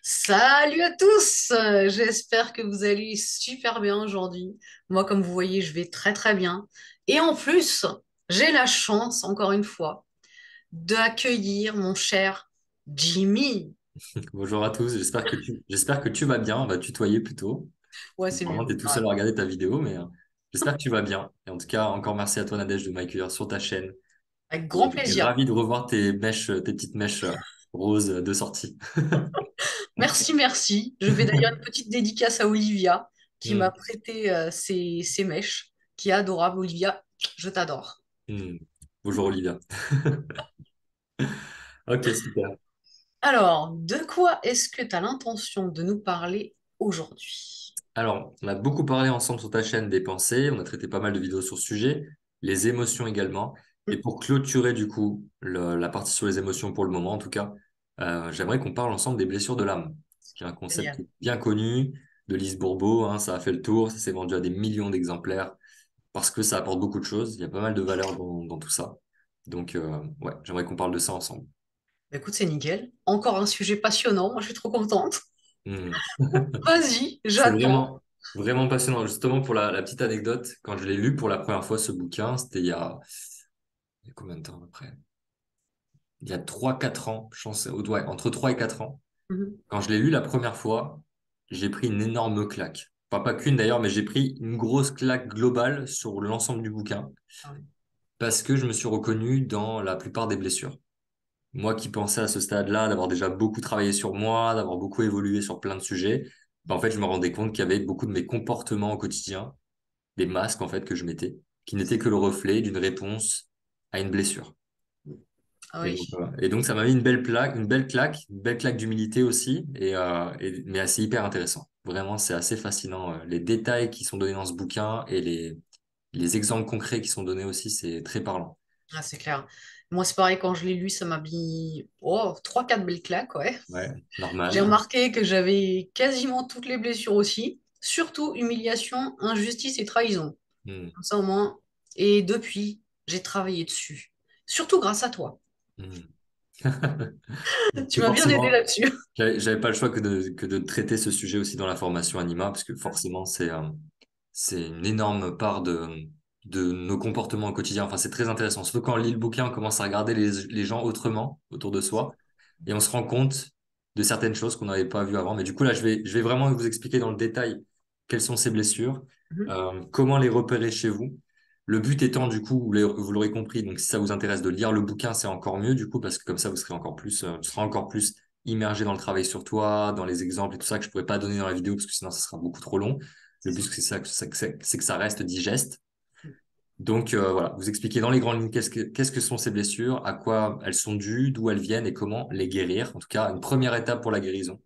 Salut à tous! J'espère que vous allez super bien aujourd'hui. Moi, comme vous voyez, je vais très très bien. Et en plus, j'ai la chance, encore une fois, d'accueillir mon cher Jimmy. Bonjour à tous, j'espère que tu vas bien, on va tutoyer plutôt. Ouais, c'est Normalement, mieux. tu es tout Ouais. seul à regarder ta vidéo, mais j'espère que tu vas bien. Et en tout cas, encore merci à toi Nadège de m'accueillir sur ta chaîne. Avec Et grand plaisir. ravi de revoir tes mèches, tes petites mèches roses de sortie. Merci, merci. Je fais d'ailleurs une petite dédicace à Olivia qui m'a Hmm, prêté ses mèches, qui est adorable. Olivia, je t'adore. hmm. Bonjour Olivia. Ok, super. Alors, de quoi est-ce que tu as l'intention de nous parler aujourd'hui? Alors, on a beaucoup parlé ensemble sur ta chaîne des pensées, on a traité pas mal de vidéos sur ce sujet, les émotions également. Et pour clôturer du coup la partie sur les émotions pour le moment en tout cas, j'aimerais qu'on parle ensemble des blessures de l'âme, qui est un concept Génial. bien connu de Lise Bourbeau, hein, ça a fait le tour, ça s'est vendu à des millions d'exemplaires parce que ça apporte beaucoup de choses, il y a pas mal de valeurs dans tout ça. Donc ouais, j'aimerais qu'on parle de ça ensemble. Bah, écoute, c'est nickel. Encore un sujet passionnant. Moi, je suis trop contente. Hmm. Vas-y, C'est j'attends. vraiment passionnant. Justement, pour la petite anecdote, quand je l'ai lu pour la première fois, ce bouquin, c'était il y a combien de temps après? Il y a 3 4 ans, je pense, ouais, entre 3 et 4 ans. Mhm. Quand je l'ai lu la première fois, j'ai pris une énorme claque. Enfin, pas qu'une d'ailleurs, mais j'ai pris une grosse claque globale sur l'ensemble du bouquin Ah ouais. parce que je me suis reconnu dans la plupart des blessures. Moi qui pensais à ce stade-là d'avoir déjà beaucoup travaillé sur moi, d'avoir beaucoup évolué sur plein de sujets, ben, en fait, je me rendais compte qu'il y avait beaucoup de mes comportements au quotidien, des masques en fait que je mettais, qui n'étaient que le reflet d'une réponse à une blessure. Ah Et donc, oui. voilà. Et donc, ça m'a mis une belle plaque, une belle claque d'humilité aussi, mais c'est hyper intéressant. Vraiment, c'est assez fascinant. Les détails qui sont donnés dans ce bouquin et les exemples concrets qui sont donnés aussi, c'est très parlant. Ah, c'est clair. Moi, c'est pareil, quand je l'ai lu, ça m'a mis oh, 3-4 belles claques, ouais. Ouais, J'ai normal. remarqué que j'avais quasiment toutes les blessures aussi. Surtout humiliation, injustice et trahison. Hmm, Comme ça, au moins. Et depuis, j'ai travaillé dessus. Surtout grâce à toi. hmm. Tu Et m'as bien aidé forcément, là-dessus. j'avais pas le choix que de traiter ce sujet aussi dans la formation Anima, parce que forcément, c'est une énorme part de nos comportements au quotidien. Enfin, c'est très intéressant. Surtout quand on lit le bouquin, on commence à regarder les gens autrement autour de soi et on se rend compte de certaines choses qu'on n'avait pas vues avant. Mais du coup, là, je vais vraiment vous expliquer dans le détail quelles sont ces blessures, Mhm. comment les repérer chez vous. Le but étant, du coup, vous l'aurez compris, donc si ça vous intéresse de lire le bouquin, c'est encore mieux, du coup, parce que comme ça, vous serez encore plus, tu seras encore plus immergé dans le travail sur toi, dans les exemples et tout ça que je pourrais pas donner dans la vidéo parce que sinon, ça sera beaucoup trop long. Le C'est but, ça. c'est que ça reste digeste. Donc voilà, vous expliquez dans les grandes lignes qu'est-ce que sont ces blessures, à quoi elles sont dues, d'où elles viennent et comment les guérir. En tout cas, une première étape pour la guérison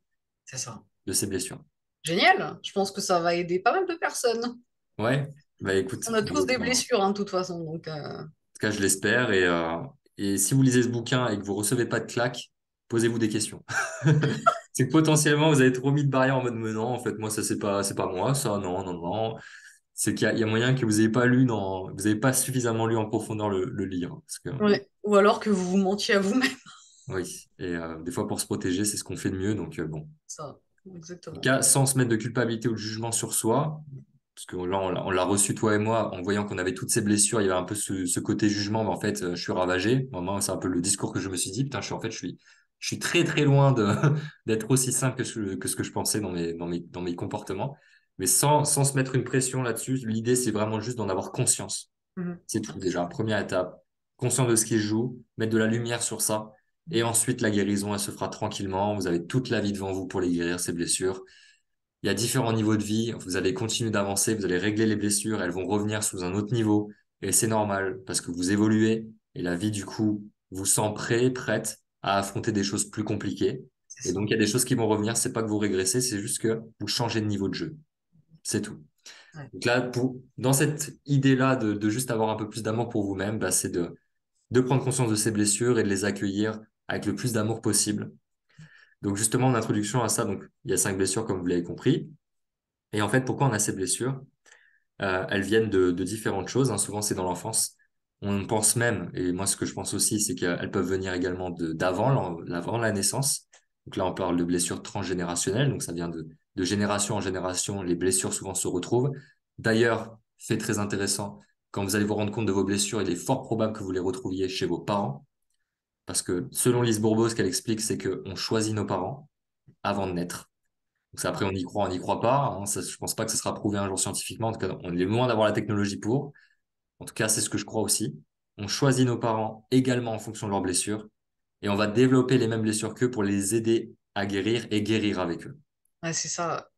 C'est ça. de ces blessures. Génial. Je pense que ça va aider pas mal de personnes. Ouais, bah écoute, On a tous donc, des en tout blessures, hein, de toute façon. Donc, cas, je l'espère. Et si vous lisez ce bouquin et que vous recevez pas de claque, posez-vous des questions. C'est que potentiellement, vous avez trop mis de barrières en mode, mais non, en fait, moi, ça, c'est pas moi, ça, non, non, non. C'est il y a moyen que vous ayez pas lu vous avez pas suffisamment lu en profondeur le livre. Parce que, ouais. Ou alors que vous vous mentiez à vous-même. oui. Et des fois, pour se protéger, c'est ce qu'on fait de mieux. Donc, bon. En Ça, tout exactement. cas, sans se mettre de culpabilité ou de jugement sur soi, parce que là, on l'a reçu, toi et moi, en voyant qu'on avait toutes ces blessures, il y avait un peu ce côté jugement, mais en fait, je suis ravagé. Moi, c'est un peu le discours que je me suis dit, putain, je suis très, très loin d'être aussi simple que ce que je pensais dans mes comportements. Mais sans se mettre une pression là-dessus, l'idée, c'est vraiment juste d'en avoir conscience. Mhm. C'est tout déjà. Première étape, conscient de ce qui se joue, mettre de la lumière sur ça. Et ensuite, la guérison, elle se fera tranquillement. Vous avez toute la vie devant vous pour les guérir, ces blessures. Il y a différents niveaux de vie. Vous allez continuer d'avancer, vous allez régler les blessures, elles vont revenir sous un autre niveau. Et c'est normal parce que vous évoluez et la vie, du coup, vous sent prêt, prête à affronter des choses plus compliquées. C'est Et donc, ça. il y a des choses qui vont revenir. C'est pas que vous régressez, c'est juste que vous changez de niveau de jeu. C'est tout. Ouais. Donc là, dans cette idée-là de juste avoir un peu plus d'amour pour vous-même, bah, c'est de prendre conscience de ces blessures et de les accueillir avec le plus d'amour possible. Donc justement, en introduction à ça, donc il y a 5 blessures comme vous l'avez compris. Et en fait, pourquoi on a ces blessures? Elles viennent de différentes choses, hein. Souvent, c'est dans l'enfance. On pense même, et moi ce que je pense aussi, c'est qu'elles peuvent venir également d'avant la naissance. Donc là, on parle de blessures transgénérationnelles. Donc ça vient de génération en génération. Les blessures souvent se retrouvent. D'ailleurs, fait très intéressant, quand vous allez vous rendre compte de vos blessures, il est fort probable que vous les retrouviez chez vos parents. Parce que selon Lise Bourbeau, ce qu'elle explique, c'est qu'on choisit nos parents avant de naître. Donc ça, après, on n'y croit pas. Hein. Ça, je pense pas que ce sera prouvé un jour scientifiquement. En tout cas, on est loin d'avoir la technologie pour. En tout cas, c'est ce que je crois aussi. On choisit nos parents également en fonction de leurs blessures et on va développer les mêmes blessures qu'eux pour les aider à guérir et guérir avec eux. Ouais, c'est ça.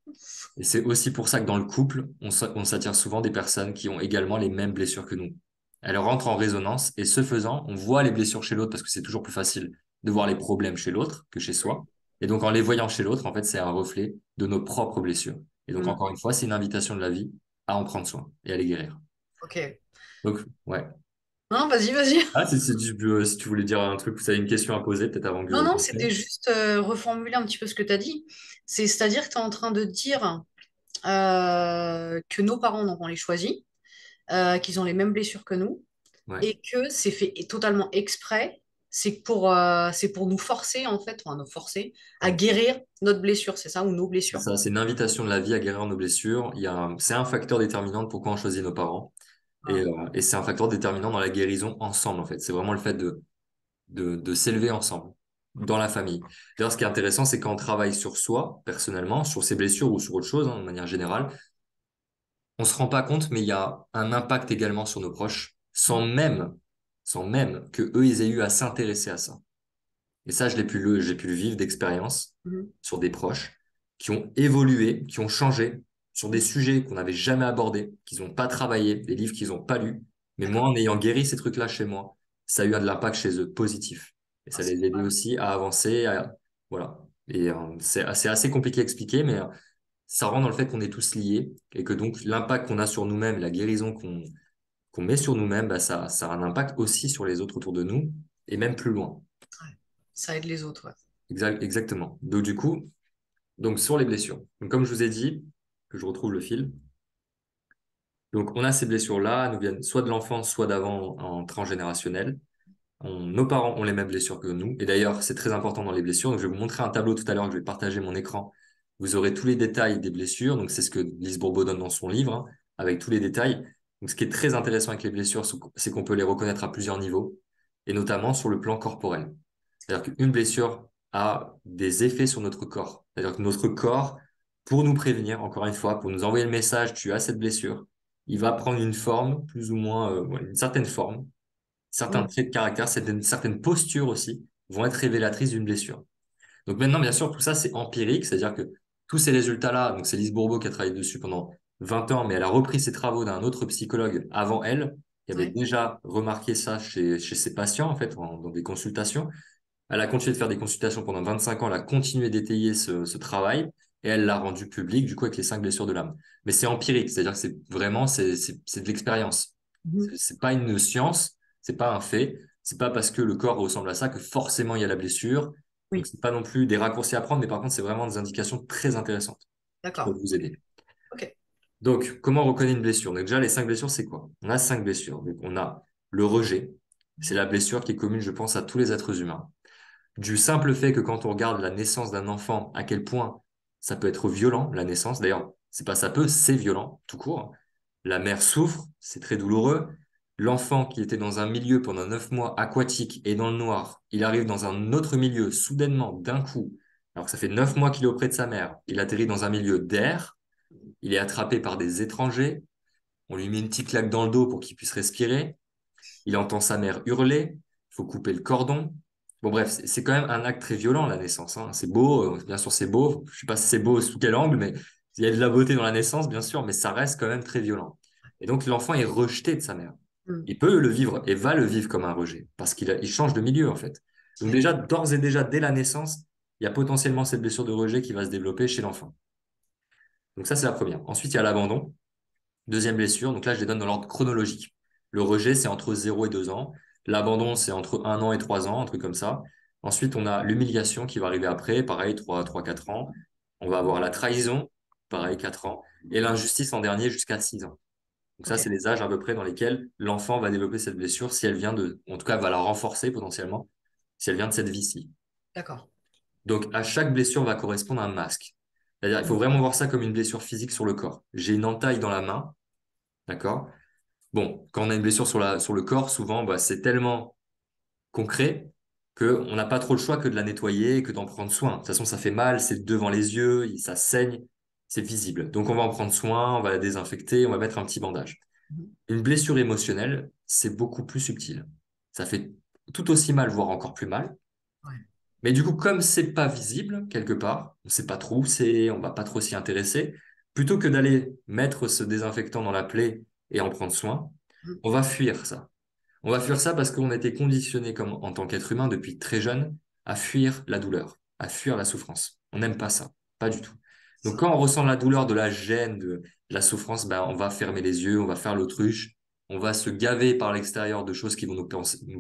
Et c'est aussi pour ça que dans le couple, on s'attire souvent des personnes qui ont également les mêmes blessures que nous. Elles rentrent en résonance et ce faisant, on voit les blessures chez l'autre parce que c'est toujours plus facile de voir les problèmes chez l'autre que chez Oui. soi. Et donc en les voyant chez l'autre, en fait, c'est un reflet de nos propres blessures. Et donc Mm. encore une fois, c'est une invitation de la vie à en prendre soin et à les guérir. Ok. Donc ouais. Non, vas-y, vas-y. Ah, si tu voulais dire un truc, vous avez une question à poser, peut-être avant Non, que non, j'enchaîne. c'était juste reformuler un petit peu ce que tu as dit. C'est-à-dire que tu es en train de dire que nos parents, donc on les choisit, qu'ils ont les mêmes blessures que nous, Ouais. et que c'est fait totalement exprès. C'est pour nous forcer, en fait, enfin, nous forcer à guérir notre blessure, c'est ça, ou nos C'est blessures. ça, c'est une invitation de la vie à guérir nos blessures. C'est un facteur déterminant de pourquoi on choisit nos parents. Ah, Et c'est un facteur déterminant dans la guérison ensemble, en fait. C'est vraiment le fait de s'élever ensemble, dans la famille. D'ailleurs, ce qui est intéressant, c'est quand on travaille sur soi, personnellement, sur ses blessures ou sur autre chose, hein, de manière générale, on se rend pas compte, mais il y a un impact également sur nos proches, sans même que eux, ils aient eu à s'intéresser à ça. Et ça, j'ai pu le vivre d'expérience mhm, sur des proches qui ont évolué, qui ont changé sur des mhm. sujets qu'on n'avait jamais abordés, qu'ils n'ont pas travaillé, des livres qu'ils n'ont pas lus. Mais moi, D'accord. en ayant guéri ces trucs-là chez moi, ça a eu de l'impact chez eux, positif. Et Ah, ça c'est les a aidés cool. aussi à avancer, voilà. Et c'est assez compliqué à expliquer, mais ça rend dans le fait qu'on est tous liés et que donc l'impact qu'on a sur nous-mêmes, la guérison qu'on met sur nous-mêmes, bah, ça a un impact aussi sur les autres autour de nous et même plus loin. Ouais. Ça aide les autres, ouais. Exactement. Donc, du coup, donc sur les blessures. Donc, comme je vous ai dit, que je retrouve le fil. Donc, on a ces blessures-là, elles nous viennent soit de l'enfance, soit d'avant en transgénérationnel. Nos parents ont les mêmes blessures que nous. Et d'ailleurs, c'est très important dans les blessures. Donc, je vais vous montrer un tableau tout à l'heure que je vais partager mon écran. Vous aurez tous les détails des blessures. Donc, c'est ce que Lise Bourbeau donne dans son livre, hein, avec tous les détails. Donc, ce qui est très intéressant avec les blessures, c'est qu'on peut les reconnaître à plusieurs niveaux, et notamment sur le plan corporel. C'est-à-dire qu'une blessure a des effets sur notre corps. C'est-à-dire que notre corps, pour nous prévenir, encore une fois, pour nous envoyer le message, tu as cette blessure, il va prendre une forme, plus ou moins, ouais, une certaine forme, certains Mm. traits de caractère, certaines postures aussi vont être révélatrices d'une blessure. Donc maintenant, bien sûr, tout ça, c'est empirique, c'est-à-dire que tous ces résultats-là, donc c'est Lise Bourbeau qui a travaillé dessus pendant 20 ans, mais elle a repris ses travaux d'un autre psychologue avant elle, qui avait Ouais. déjà remarqué ça chez ses patients, en fait, dans des consultations. Elle a continué de faire des consultations pendant 25 ans, elle a continué d'étayer ce travail et elle l'a rendu public, du coup, avec les 5 blessures de l'âme. Mais c'est empirique, c'est-à-dire que c'est vraiment, c'est de l'expérience. Mhm. C'est pas une science, c'est pas un fait, c'est pas parce que le corps ressemble à ça que forcément il y a la blessure. Donc, Oui, c'est pas non plus des raccourcis à prendre, mais par contre, c'est vraiment des indications très intéressantes qui peuvent d'accord. vous aider. Ok. Donc, comment on reconnaît une blessure? Donc, déjà, les 5 blessures, c'est quoi? On a 5 blessures. Donc, on a le rejet. C'est la blessure qui est commune, je pense, à tous les êtres humains. Du simple fait que quand on regarde la naissance d'un enfant, à quel point ça peut être violent, la naissance. D'ailleurs, c'est pas ça peut, c'est violent, tout court. La mère souffre, c'est très douloureux. L'enfant qui était dans un milieu pendant 9 mois aquatique et dans le noir, il arrive dans un autre milieu soudainement, d'un coup, alors que ça fait 9 mois qu'il est auprès de sa mère. Il atterrit dans un milieu d'air, il est attrapé par des étrangers, on lui met une petite claque dans le dos pour qu'il puisse respirer. Il entend sa mère hurler, il faut couper le cordon. Bon, bref, c'est quand même un acte très violent, la naissance, hein. C'est beau, bien sûr, c'est beau. Je sais pas si c'est beau sous quel angle, mais il y a de la beauté dans la naissance, bien sûr, mais ça reste quand même très violent. Et donc, l'enfant est rejeté de sa mère. Mm. Il peut le vivre et va le vivre comme un rejet, parce il change de milieu, en fait. Donc, Ouais. déjà, d'ores et déjà, dès la naissance, il y a potentiellement cette blessure de rejet qui va se développer chez l'enfant. Donc, ça, c'est la première. Ensuite, il y a l'abandon. Deuxième blessure, donc là, je les donne dans l'ordre chronologique. Le rejet, c'est entre 0 et 2 ans. L'abandon, c'est entre 1 an et 3 ans, un truc comme ça. Ensuite, on a l'humiliation qui va arriver après, pareil, 3, 4 ans. On va avoir la trahison, pareil, 4 ans. Et l'injustice en dernier jusqu'à 6 ans. Donc ça, Ok. c'est les âges à peu près dans lesquels l'enfant va développer cette blessure si elle vient en tout cas, va la renforcer potentiellement, si elle vient de cette vie-ci. D'accord. Donc, à chaque blessure va correspondre un masque. C'est-à-dire, il faut Mm. vraiment voir ça comme une blessure physique sur le corps. J'ai une entaille dans la main, d'accord? Bon, quand on a une blessure sur le corps, souvent, bah, c'est tellement concret qu'on n'a pas trop le choix que de la nettoyer, que d'en prendre soin. De toute façon, ça fait mal, c'est devant les yeux, ça saigne, c'est visible. Donc, on va en prendre soin, on va la désinfecter, on va mettre un petit bandage. Une blessure émotionnelle, c'est beaucoup plus subtil. Ça fait tout aussi mal, voire encore plus mal. Ouais. Mais du coup, comme c'est pas visible quelque part, on sait pas trop où c'est, on va pas trop s'y intéresser, plutôt que d'aller mettre ce désinfectant dans la plaie et en prendre soin, Mm. on va fuir ça. On va fuir ça parce qu'on a été conditionné comme en tant qu'être humain depuis très jeune à fuir la douleur, à fuir la souffrance. On n'aime pas ça, pas du tout. Donc Ça. quand on ressent la douleur, de la gêne, de la souffrance, ben, on va fermer les yeux, on va faire l'autruche, on va se gaver par l'extérieur de choses qui vont nous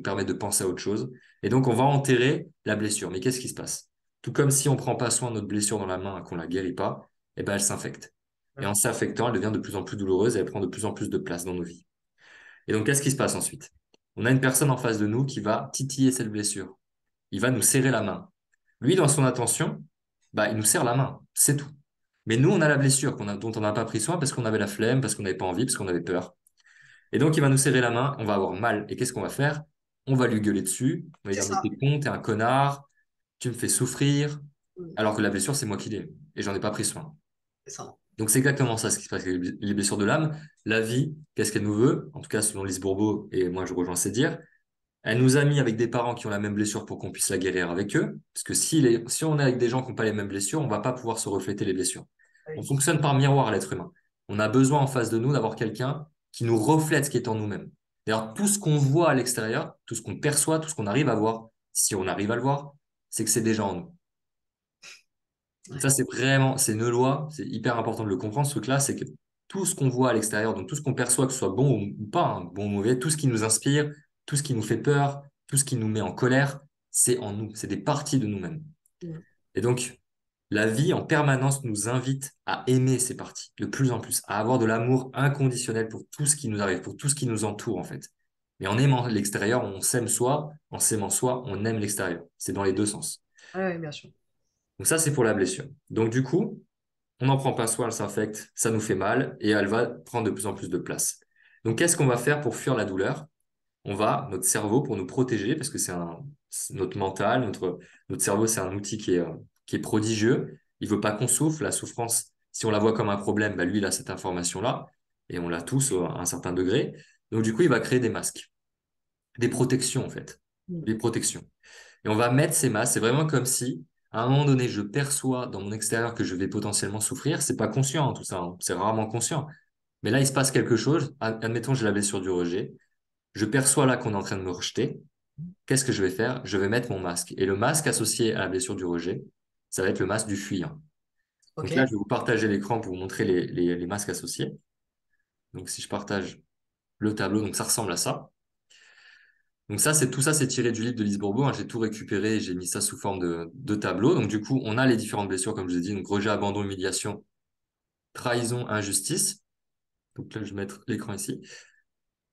permettre de penser à autre chose. Et donc on va enterrer la blessure. Mais qu'est-ce qui se passe? Tout comme si on prend pas soin de notre blessure dans la main, qu'on la guérit pas, eh ben elle s'infecte. Et Ouais. en s'infectant, elle devient de plus en plus douloureuse et elle prend de plus en plus de place dans nos vies. Et donc, qu'est-ce qui se passe ensuite? On a une personne en face de nous qui va titiller cette blessure. Il va nous serrer la main. Lui, dans son attention, bah, il nous serre la main. C'est tout. Mais nous, on a la blessure dont on n'a pas pris soin parce qu'on avait la flemme, parce qu'on n'avait pas envie, parce qu'on avait peur. Et donc, il va nous serrer la main, on va avoir mal. Et qu'est-ce qu'on va faire? On va lui gueuler dessus. On va lui C'est dire, mais ça. t'es con, t'es un connard, tu me fais souffrir. Mm. Alors que la blessure, c'est moi qui l'ai. Et j'en ai pas pris soin. C'est ça. Donc, c'est exactement ça ce qui se passe avec les blessures de l'âme. La vie, qu'est-ce qu'elle nous veut? En tout cas, selon Lise Bourbeau, et moi, je rejoins ses dires. Elle nous a mis avec des parents qui ont la même blessure pour qu'on puisse la guérir avec eux. Parce que si on est avec des gens qui n'ont pas les mêmes blessures, on va pas pouvoir se refléter les blessures. On Oui. fonctionne par miroir, l'être humain. On a besoin en face de nous d'avoir quelqu'un qui nous reflète ce qui est en nous-mêmes. D'ailleurs, tout ce qu'on voit à l'extérieur, tout ce qu'on perçoit, tout ce qu'on arrive à voir, si on arrive à le voir, c'est que c'est déjà en nous. Donc ça, Ouais. c'est vraiment, c'est une loi, c'est hyper important de le comprendre, ce truc-là, c'est que tout ce qu'on voit à l'extérieur, donc tout ce qu'on perçoit, que ce soit bon ou pas, hein, bon ou mauvais, tout ce qui nous inspire, tout ce qui nous fait peur, tout ce qui nous met en colère, c'est en nous, c'est des parties de nous-mêmes. Mm. Et donc, la vie en permanence nous invite à aimer ces parties, de plus en plus, à avoir de l'amour inconditionnel pour tout ce qui nous arrive, pour tout ce qui nous entoure, en fait. Mais en aimant l'extérieur, on s'aime soi, en s'aimant soi, on aime l'extérieur. C'est dans les deux sens. Ouais, ouais, bien sûr. Donc ça, c'est pour la blessure. Donc du coup, on n'en prend pas soin, elle s'infecte, ça nous fait mal et elle va prendre de plus en plus de place. Donc, qu'est-ce qu'on va faire pour fuir la douleur? Notre cerveau, pour nous protéger, parce que c'est notre mental, notre cerveau, c'est un outil qui est prodigieux. Il veut pas qu'on souffre. La souffrance, si on la voit comme un problème, bah, lui, il a cette information-là et on l'a tous à un certain degré. Donc, du coup, il va créer des masques, des protections, en fait, Mm. des protections. Et on va mettre ces masques. C'est vraiment comme si, à un moment donné, je perçois dans mon extérieur que je vais potentiellement souffrir. C'est pas conscient, hein, tout ça, hein. C'est rarement conscient. Mais là, il se passe quelque chose. Admettons, j'ai la blessure du rejet. Je perçois là qu'on est en train de me rejeter. Qu'est-ce que je vais faire? Je vais mettre mon masque. Et le masque associé à la blessure du rejet, ça va être le masque du fuyant. Donc là, OK. je vais vous partager l'écran pour vous montrer les masques associés. Donc si je partage le tableau, donc ça ressemble à ça. Donc ça, tout ça, c'est tiré du livre de Lise Bourbeau, hein. J'ai tout récupéré et j'ai mis ça sous forme de tableau. Donc du coup, on a les différentes blessures, comme je vous ai dit. Donc rejet, abandon, humiliation, trahison, injustice. Donc là, je vais mettre l'écran ici.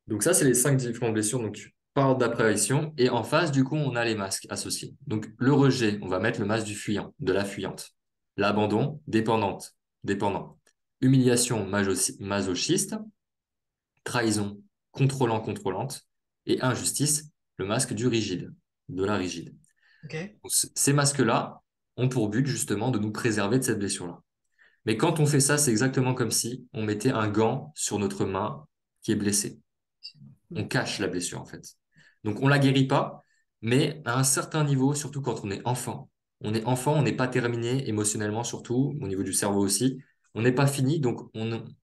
Donc ça, c'est les 5 différentes blessures, donc par ordre d'apparition. Et en face, du coup, on a les masques associés. Donc le rejet, on va mettre le masque du fuyant, de la fuyante. L'abandon, dépendante, dépendant. Humiliation, masochiste. Trahison, contrôlant, contrôlante. Et injustice, le masque du rigide, de la rigide. OK. Donc, ces masques-là ont pour but justement de nous préserver de cette blessure-là. Mais quand on fait ça, c'est exactement comme si on mettait un gant sur notre main qui est blessée. On Mm. cache la blessure en fait. Donc on la guérit pas, mais à un certain niveau, surtout quand on est enfant. On n'est pas terminé émotionnellement surtout, au niveau du cerveau aussi. On n'est pas fini, donc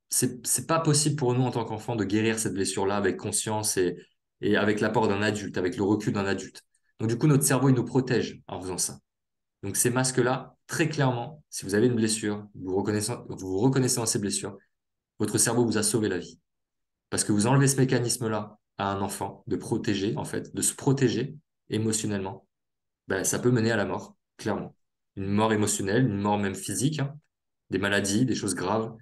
c'est pas possible pour nous en tant qu'enfant de guérir cette blessure-là avec conscience et avec l'apport d'un adulte, avec le recul d'un adulte. Donc du coup, notre cerveau, il nous protège en faisant ça. Donc ces masques-là, très clairement, si vous avez une blessure, vous reconnaissez dans ces blessures, votre cerveau vous a sauvé la vie. Parce que vous enlevez ce mécanisme-là à un enfant de protéger, en fait, de se protéger émotionnellement, ben, ça peut mener à la mort, clairement. Une mort émotionnelle, une mort même physique, hein, des maladies, des choses graves.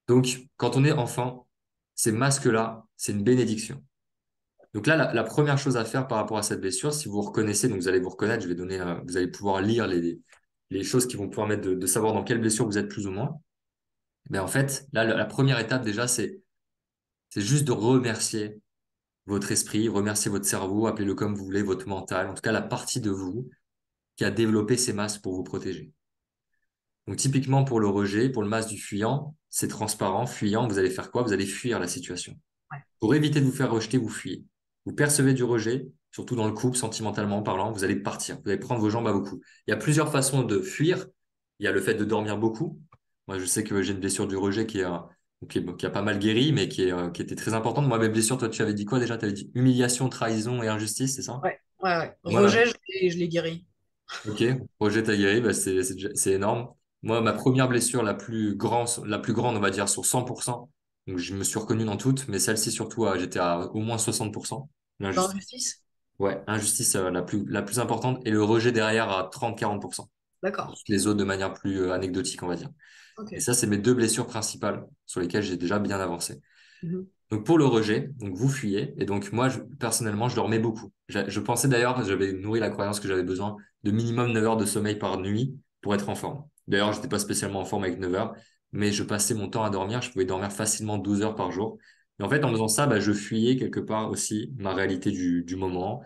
Donc, quand on est enfant, ces masques-là, c'est une bénédiction. Donc là, la première chose à faire par rapport à cette blessure, si vous vous reconnaissez, donc vous allez vous reconnaître, je vais donner, vous allez pouvoir lire les choses qui vont pouvoir mettre de savoir dans quelle blessure vous êtes plus ou moins. Mais en fait, là, la première étape déjà, c'est juste de remercier votre esprit, remercier votre cerveau, appelez-le comme vous voulez, votre mental, en tout cas la partie de vous qui a développé ces masques pour vous protéger. Donc typiquement pour le rejet, pour le masque du fuyant, c'est transparent, fuyant, vous allez faire quoi? Vous allez fuir la situation. Ouais. Pour éviter de vous faire rejeter, vous fuyez. Vous percevez du rejet, surtout dans le couple, sentimentalement parlant, vous allez partir. Vous allez prendre vos jambes à vos coups. Il y a plusieurs façons de fuir. Il y a le fait de dormir beaucoup. Moi, je sais que j'ai une blessure du rejet qui a pas mal guéri, mais qui était très importante. Moi, mes blessures, toi, tu avais dit quoi déjà? Tu avais dit humiliation, trahison et injustice, c'est ça? Ouais, ouais, ouais. Moi, Rejet, je l'ai guéri. ok, rejet, t'as guéri, bah, c'est énorme. Moi, ma première blessure, la plus grande, on va dire, sur 100%, donc je me suis reconnu dans toutes, mais celle-ci surtout, j'étais à au moins 60%. L'injustice. D'injustice? Ouais, injustice la plus importante et le rejet derrière à 30-40%. D'accord. Toutes les autres de manière plus anecdotique, on va dire. Ok. Et ça, c'est mes deux blessures principales sur lesquelles j'ai déjà bien avancé. Mhm. Donc pour le rejet, donc vous fuyez. Et donc moi, personnellement, je dormais beaucoup. Je pensais d'ailleurs, j'avais nourri la croyance que j'avais besoin de minimum 9 heures de sommeil par nuit pour être en forme. D'ailleurs, j'étais pas spécialement en forme avec 9 heures, mais je passais mon temps à dormir. Je pouvais dormir facilement 12 heures par jour. Et en fait, en faisant ça, bah, je fuyais quelque part aussi ma réalité du moment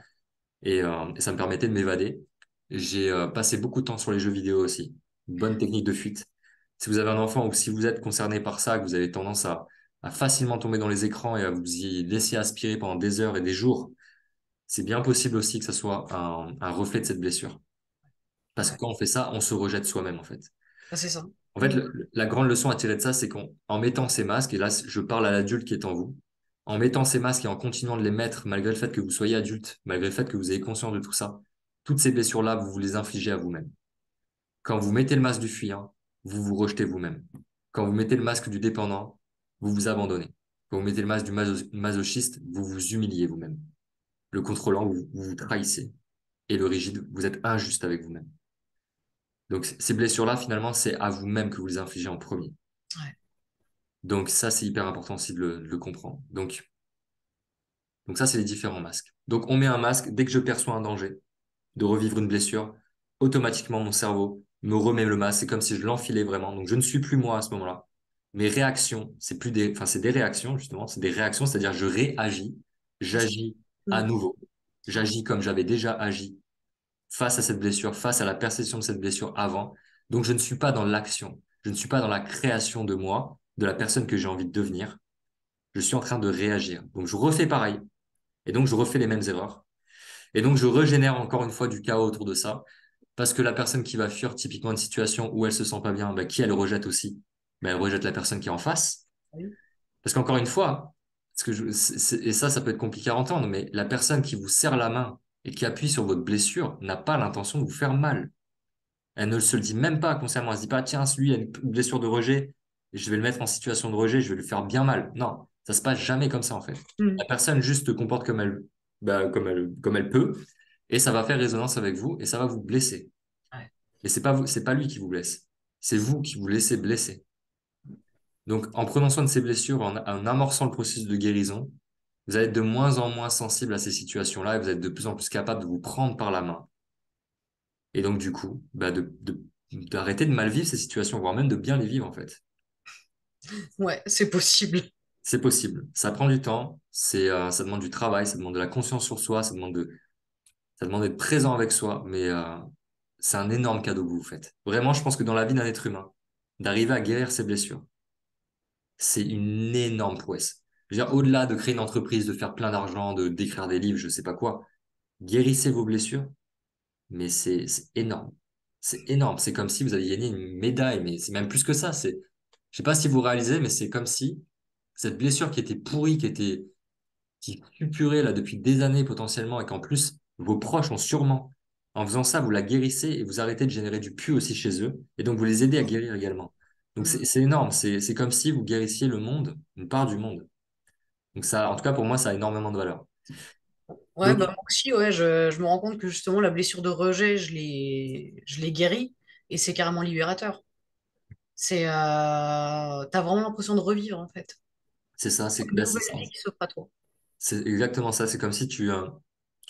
et ça me permettait de m'évader. J'ai passé beaucoup de temps sur les jeux vidéo aussi. Une bonne technique de fuite. Si vous avez un enfant ou si vous êtes concerné par ça, que vous avez tendance à facilement tomber dans les écrans et à vous y laisser aspirer pendant des heures et des jours, c'est bien possible aussi que ça soit un reflet de cette blessure. Parce que Ouais. quand on fait ça, on se rejette soi-même en fait. Ah, c'est ça. En fait, Mhm. la grande leçon à tirer de ça, c'est qu'en mettant ces masques, et là je parle à l'adulte qui est en vous, en mettant ces masques et en continuant de les mettre, malgré le fait que vous soyez adulte, malgré le fait que vous ayez conscience de tout ça, toutes ces blessures-là, vous vous les infligez à vous-même. Quand vous mettez le masque du fuyant, vous vous rejetez vous-même. Quand vous mettez le masque du dépendant, vous vous abandonnez. Quand vous mettez le masque du masochiste, vous vous humiliez vous-même. Le contrôlant, vous vous trahissez. Et le rigide, vous êtes injuste avec vous-même. Donc ces blessures-là, finalement, c'est à vous-même que vous les infligez en premier. Ouais. Donc ça, c'est hyper important aussi de le comprendre. Donc ça, c'est les différents masques. Donc on met un masque dès que je perçois un danger, de revivre une blessure, automatiquement mon cerveau me remet le masque. C'est comme si je l'enfilais vraiment. Donc je ne suis plus moi à ce moment-là. Mes réactions, c'est des réactions justement, c'est des réactions, c'est-à-dire je réagis, C'est ça. j'agis à Mhm. nouveau. J'agis comme j'avais déjà agi face à cette blessure, face à la perception de cette blessure avant. Donc je ne suis pas dans l'action, je ne suis pas dans la création de moi, de la personne que j'ai envie de devenir. Je suis en train de réagir. Donc je refais pareil. Et donc je refais les mêmes erreurs. Et donc, je régénère encore une fois du chaos autour de ça. Parce que la personne qui va fuir typiquement une situation où elle se sent pas bien, bah, qui elle rejette aussi? Bah, elle rejette la personne qui est en face. Oui. Parce qu'encore une fois, et ça peut être compliqué à entendre, mais la personne qui vous serre la main et qui appuie sur votre blessure n'a pas l'intention de vous faire mal. Elle ne se le dit même pas consciemment. Elle se dit pas, tiens, celui a une blessure de rejet, et je vais le mettre en situation de rejet, je vais lui faire bien mal. Non, ça se passe jamais comme ça, en fait. La Mhm. personne juste se comporte comme elle peut, et ça va faire résonance avec vous, et ça va vous blesser. Ouais. Et c'est pas lui qui vous blesse. C'est vous qui vous laissez blesser. Donc, en prenant soin de ces blessures, en amorçant le processus de guérison, vous allez être de moins en moins sensible à ces situations-là, et vous êtes de plus en plus capable de vous prendre par la main. Et donc, du coup, bah, d'arrêter de mal vivre ces situations, voire même de bien les vivre, en fait. Ouais, c'est possible. C'est possible. Ça prend du temps, ça demande du travail, ça demande de la conscience sur soi, ça demande d'être présent avec soi, mais c'est un énorme cadeau que vous vous faites. Vraiment, je pense que dans la vie d'un être humain, d'arriver à guérir ses blessures, c'est une énorme prouesse. Je veux dire, au-delà de créer une entreprise, de faire plein d'argent, d'écrire des livres, je sais pas quoi, guérissez vos blessures, mais c'est énorme. C'est énorme. C'est comme si vous aviez gagné une médaille, mais c'est même plus que ça. Je sais pas si vous réalisez, mais c'est comme si cette blessure qui était pourrie, qui suppurait là depuis des années potentiellement, et qu'en plus vos proches ont sûrement, en faisant ça, vous la guérissez et vous arrêtez de générer du pu aussi chez eux, et donc vous les aidez à guérir également. Donc Mhm. c'est énorme. C'est comme si vous guérissiez le monde, une part du monde. Donc ça, en tout cas pour moi, ça a énormément de valeur. Ouais, Donc bah moi aussi, ouais, je me rends compte que justement, la blessure de rejet, je l'ai guérie et c'est carrément libérateur. T'as vraiment l'impression de revivre, en fait. c'est ça, Une c'est nouvelle ça. vie qui s'offre à toi. C'est exactement ça. C'est comme si tu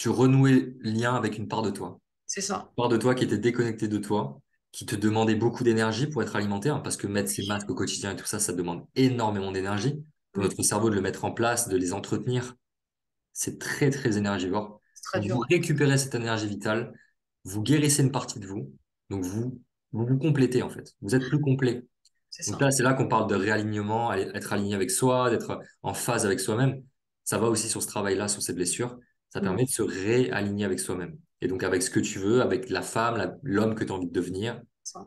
renouais lien avec une part de toi. C'est ça. Part de toi qui était déconnectée de toi, qui te demandait beaucoup d'énergie pour être alimenté, hein, parce que mettre ces masques au quotidien et tout ça, ça demande énormément d'énergie pour Mm. notre cerveau de le mettre en place, de les entretenir. C'est très, très énergivore. C'est très Donc, vous dur. récupérez cette énergie vitale, vous guérissez une partie de vous, donc vous complétez en fait. Vous êtes plus complet. C'est Donc ça. là, c'est là qu'on parle de réalignement, être aligné avec soi, d'être en phase avec soi-même. Ça va aussi sur ce travail-là, sur ces blessures. Ça Mm. permet de se réaligner avec soi-même. Et donc avec ce que tu veux, avec la femme, l'homme que tu as envie de devenir. Ça.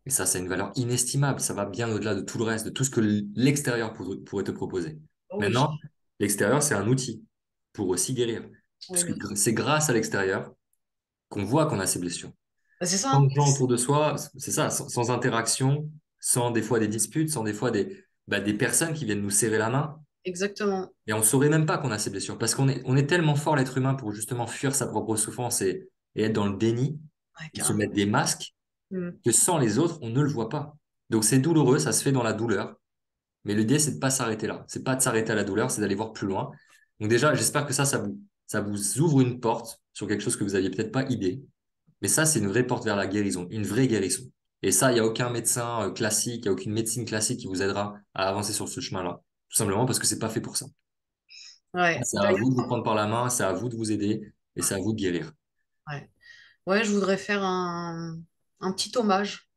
Et ça une valeur inestimable. Ça va bien au-delà de tout le reste, de tout ce que l'extérieur pourrait te proposer. Oh oui. Maintenant, l'extérieur, c'est un outil pour aussi guérir. Oui, Parce que bien sûr. c'est grâce à l'extérieur qu'on voit qu'on a ces blessures. Bah, c'est ça, Sans hein. de gens autour de soi, c'est ça, sans interaction, sans des fois des disputes, sans des fois des personnes qui viennent nous serrer la main. Exactement. Et on ne saurait même pas qu'on a ces blessures. Parce qu'on est tellement fort, l'être humain, pour justement fuir sa propre souffrance et être dans le déni, Ouais, et se mettre carrément. des masques, Mm. que sans les autres, on ne le voit pas. Donc c'est douloureux, ça se fait dans la douleur. Mais l'idée, c'est de pas s'arrêter là. C'est pas de s'arrêter à la douleur, c'est d'aller voir plus loin. Donc déjà, j'espère que ça vous ouvre une porte sur quelque chose que vous aviez peut-être pas idée. Mais ça, c'est une vraie porte vers la guérison, une vraie guérison. Et ça, il n'y a aucun médecin classique, il n'y a aucune médecine classique qui vous aidera à avancer sur ce chemin-là. Tout simplement parce que c'est pas fait pour ça. Ouais. C'est à vous de vous D'ailleurs, prendre par la main, c'est à vous de vous aider et c'est à vous de guérir. ouais. Ouais, je voudrais faire un petit hommage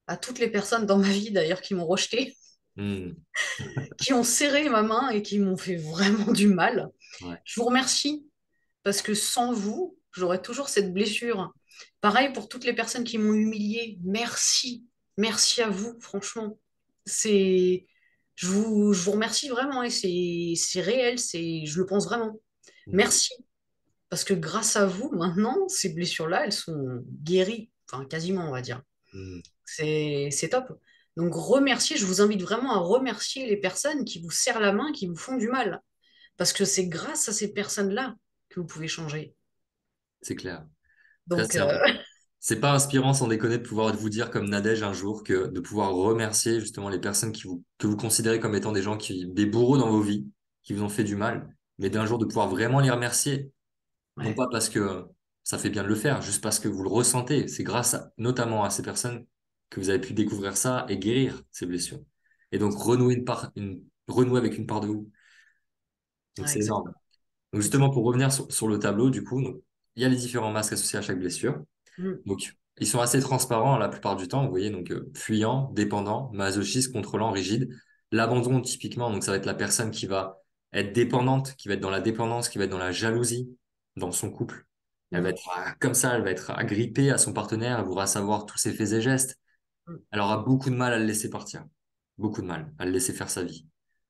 à toutes les personnes dans ma vie, d'ailleurs, qui m'ont rejeté, Hmm. qui ont serré ma main et qui m'ont fait vraiment du mal. Ouais. Je vous remercie parce que sans vous, j'aurais toujours cette blessure. Pareil pour toutes les personnes qui m'ont humiliée. Merci. Merci à vous, franchement. C'est, je vous remercie vraiment et c'est réel, je le pense vraiment. Hmm. Merci. Parce que grâce à vous, maintenant, ces blessures-là, elles sont guéries. Enfin, quasiment, on va dire. Hmm. C'est top. Donc, remercier, je vous invite vraiment à remercier les personnes qui vous serrent la main, qui vous font du mal. Parce que c'est grâce à ces personnes-là que vous pouvez changer. C'est clair. En tout cas, Donc, c'est pas inspirant sans déconner de pouvoir vous dire comme Nadège un jour que de pouvoir remercier justement les personnes que vous considérez comme étant des bourreaux dans vos vies, qui vous ont fait du mal, mais d'un jour de pouvoir vraiment les remercier. Non ouais, pas parce que ça fait bien de le faire, juste parce que vous le ressentez. C'est notamment à ces personnes que vous avez pu découvrir ça et guérir ces blessures. Et donc renouer avec une part de vous. Donc ouais, c'est énorme. exactement. Donc justement, Exact. pour revenir sur le tableau, du coup, donc, il y a les différents masques associés à chaque blessure. Mm, Donc ils sont assez transparents la plupart du temps. Vous voyez, donc fuyant, dépendant, masochiste, contrôlant, rigide. L'abandon, typiquement, donc ça va être la personne qui va être dépendante, qui va être dans la dépendance, qui va être dans la jalousie dans son couple. Elle va mm, être comme ça, elle va être agrippée à son partenaire, elle voudra savoir tous ses faits et gestes. mm. Elle aura beaucoup de mal à le laisser partir. Beaucoup de mal à le laisser faire sa vie.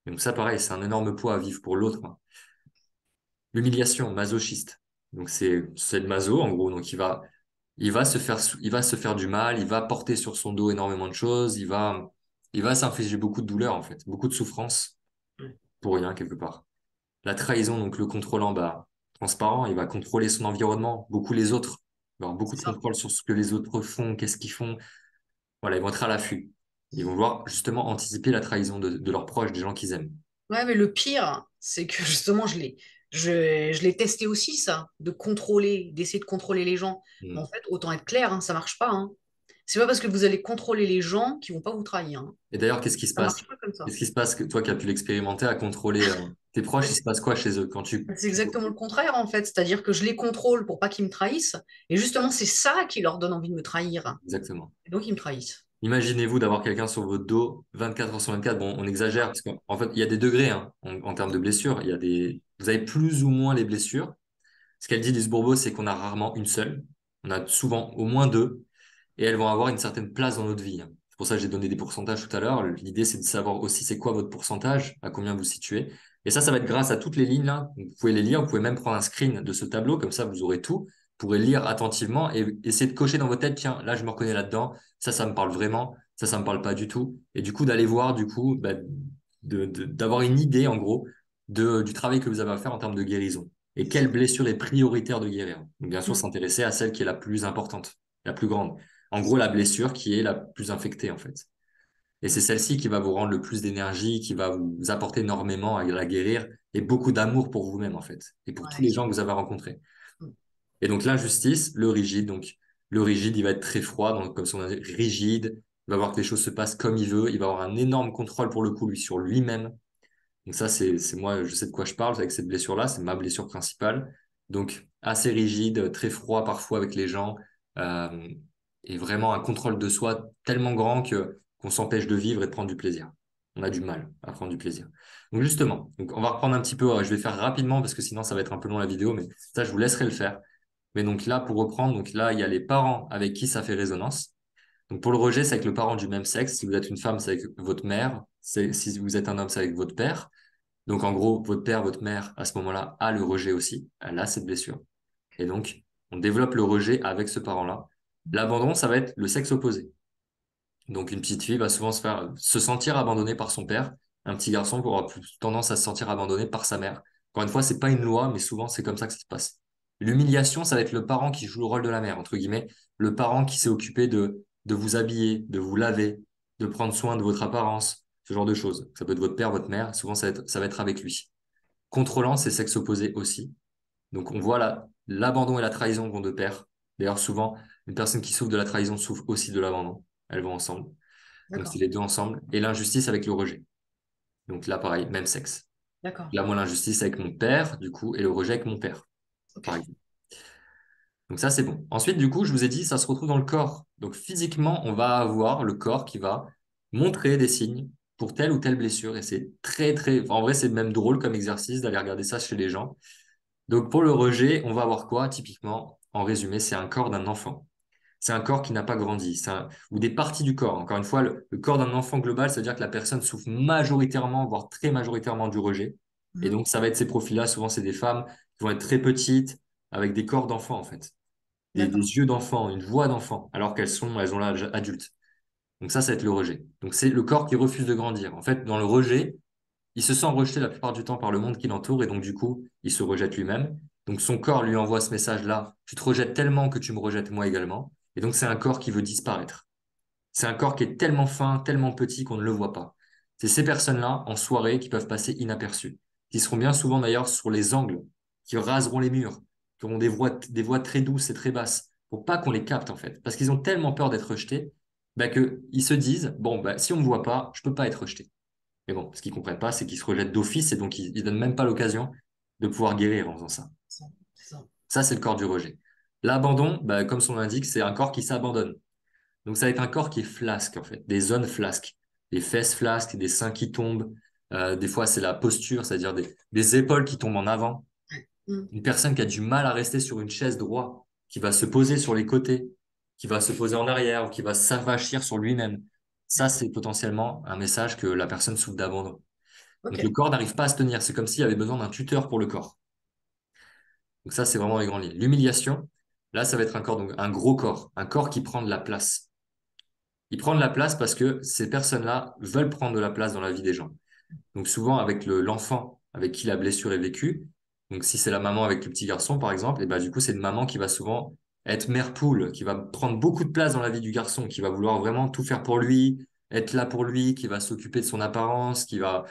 Et donc ça, pareil, c'est un énorme poids à vivre pour l'autre, hein. L'humiliation, masochiste. Donc c'est le maso, en gros. Donc il va se faire du mal, il va porter sur son dos énormément de choses, il va s'infliger beaucoup de douleur, en fait, beaucoup de souffrance pour rien, quelque part. La trahison, donc le contrôlant, bah, transparent, il va contrôler son environnement, beaucoup les autres. Il va avoir beaucoup C'est de ça. contrôle sur ce que les autres font, qu'est-ce qu'ils font. Voilà, ils vont être à l'affût. Ils vont vouloir justement anticiper la trahison de leurs proches, des gens qu'ils aiment. Ouais, mais le pire, c'est que justement, je l'ai testé aussi, ça, de contrôler, d'essayer de contrôler les gens. Mais en Hmm. fait, autant être clair, hein, ça marche pas, hein. C'est pas parce que vous allez contrôler les gens qui vont pas vous trahir, hein. Et d'ailleurs, qu'est-ce qui se Ça passe? marche pas comme ça. Qu'est-ce qui se passe que toi qui as pu l'expérimenter à contrôler tes proches, il se passe quoi chez eux quand tu, C'est tu... exactement le contraire, en fait. C'est-à-dire que je les contrôle pour pas qu'ils me trahissent. Et justement, c'est ça qui leur donne envie de me trahir. Exactement. Et donc, ils me trahissent. Imaginez-vous d'avoir quelqu'un sur votre dos 24 heures sur 24. Bon, on exagère parce qu'en fait, il y a des degrés hein, en termes de blessures. Vous avez plus ou moins les blessures. Ce qu'elle dit du Bourbeau, c'est qu'on a rarement une seule. On a souvent au moins deux et elles vont avoir une certaine place dans notre vie, hein. C'est pour ça que j'ai donné des pourcentages tout à l'heure. L'idée, c'est de savoir aussi c'est quoi votre pourcentage, à combien vous situez. Et ça va être grâce à toutes les lignes là. Vous pouvez les lire, vous pouvez même prendre un screen de ce tableau, comme ça vous aurez tout. Vous pourrez lire attentivement et essayer de cocher dans votre tête, tiens, là je me reconnais là-dedans, ça me parle vraiment, ça me parle pas du tout. Et du coup, d'aller voir, du coup, bah, d'avoir une idée en gros du travail que vous avez à faire en termes de guérison. Et quelle blessure est prioritaire de guérir. Donc, bien sûr, Mm. s'intéresser à celle qui est la plus importante, la plus grande. En gros, la blessure qui est la plus infectée, en fait. Et c'est celle-ci qui va vous rendre le plus d'énergie, qui va vous apporter énormément à la guérir et beaucoup d'amour pour vous-même, en fait, et pour tous Ouais. les gens que vous avez rencontrés. Mm. Et donc, l'injustice, le rigide. Donc, le rigide, il va être très froid, donc, comme son nom l'indique, rigide. Il va voir que les choses se passent comme il veut. Il va avoir un énorme contrôle pour le coup, lui, sur lui-même. Donc ça, c'est moi, je sais de quoi je parle avec cette blessure-là. C'est ma blessure principale. Donc, assez rigide, très froid parfois avec les gens. euh, et vraiment un contrôle de soi tellement grand que qu'on s'empêche de vivre et de prendre du plaisir. On a du mal à prendre du plaisir. Donc justement, donc on va reprendre un petit peu. Je vais faire rapidement parce que sinon ça va être un peu long la vidéo, mais ça, je vous laisserai le faire. Mais donc là, pour reprendre, donc là, il y a les parents avec qui ça fait résonance. Donc pour le rejet, c'est avec le parent du même sexe. Si vous êtes une femme, c'est avec votre mère. Si vous êtes un homme, c'est avec votre père. Donc en gros, votre père, votre mère, à ce moment-là, a le rejet aussi. Elle a cette blessure. Et donc, on développe le rejet avec ce parent-là. L'abandon, ça va être le sexe opposé. Donc une petite fille va souvent se sentir abandonnée par son père. Un petit garçon aura plus tendance à se sentir abandonné par sa mère. Encore une fois, c'est pas une loi, mais souvent c'est comme ça que ça se passe. L'humiliation, ça va être le parent qui joue le rôle de la mère, entre guillemets, le parent qui s'est occupé de vous habiller, de vous laver, de prendre soin de votre apparence, ce genre de choses. Ça peut être votre père, votre mère, souvent ça va être avec lui. Contrôlant, c'est sexe opposé aussi. Donc on voit là, l'abandon et la trahison vont de pair. D'ailleurs, souvent, une personne qui souffre de la trahison souffre aussi de l'abandon. Elles vont ensemble. Donc c'est D'accord, les deux ensemble. Et l'injustice avec le rejet. Donc là, pareil, même sexe. d'accord. Là, moi, l'injustice avec mon père, du coup, et le rejet avec mon père, Ok, par exemple. Donc ça, c'est bon. Ensuite, du coup, je vous ai dit, ça se retrouve dans le corps. Donc physiquement, on va avoir le corps qui va montrer des signes pour telle ou telle blessure. Et c'est en vrai, c'est même drôle comme exercice d'aller regarder ça chez les gens. Donc pour le rejet, on va avoir quoi? Typiquement, en résumé, c'est un corps d'un enfant. C'est un corps qui n'a pas grandi, ou des parties du corps. Encore une fois, le corps d'un enfant global, ça veut dire que la personne souffre majoritairement, voire très majoritairement du rejet. Et mhm, donc, ça va être ces profils-là. Souvent, c'est des femmes qui vont être très petites, avec des corps d'enfant, en fait. Des d'accord. yeux d'enfant, une voix d'enfant, alors elles ont l'âge adulte. Donc ça va être le rejet. Donc c'est le corps qui refuse de grandir. En fait, dans le rejet, il se sent rejeté la plupart du temps par le monde qui l'entoure et donc du coup, il se rejette lui-même. Donc son corps lui envoie ce message-là, tu te rejettes tellement que tu me rejettes moi également. Et donc c'est un corps qui veut disparaître. C'est un corps qui est tellement fin, tellement petit qu'on ne le voit pas. C'est ces personnes-là, en soirée, qui peuvent passer inaperçues, qui seront bien souvent d'ailleurs sur les angles, qui raseront les murs, qui auront des voix très douces et très basses, pour pas qu'on les capte en fait. Parce qu'ils ont tellement peur d'être rejetés, bah, qu'ils se disent, bon, bah, si on me voit pas, je peux pas être rejeté. Mais bon, ce qu'ils comprennent pas, c'est qu'ils se rejettent d'office et donc ils donnent même pas l'occasion de pouvoir guérir en faisant ça. C'est ça. Ça, c'est le corps du rejet. L'abandon, bah, comme son nom l'indique, c'est un corps qui s'abandonne. Donc ça va être un corps qui est flasque en fait, des zones flasques, des fesses flasques, des seins qui tombent. Des fois, c'est la posture, c'est-à-dire des épaules qui tombent en avant. Mhm, Une personne qui a du mal à rester sur une chaise droite, qui va se poser sur les côtés, qui va se poser en arrière ou qui va s'avachir sur lui-même. Ça, c'est potentiellement un message que la personne souffre d'abandon. ok, Donc le corps n'arrive pas à se tenir. C'est comme s'il y avait besoin d'un tuteur pour le corps. Donc ça, c'est vraiment les grandes lignes. L'humiliation, là, ça va être un corps, donc un gros corps, un corps qui prend de la place. Il prend de la place parce que ces personnes-là veulent prendre de la place dans la vie des gens. Donc souvent avec l'enfant avec qui la blessure est vécue. Donc si c'est la maman avec le petit garçon, par exemple, et ben du coup, c'est une maman qui va souvent être mère poule, qui va prendre beaucoup de place dans la vie du garçon, qui va vouloir vraiment tout faire pour lui, être là pour lui, qui va s'occuper de son apparence, qui va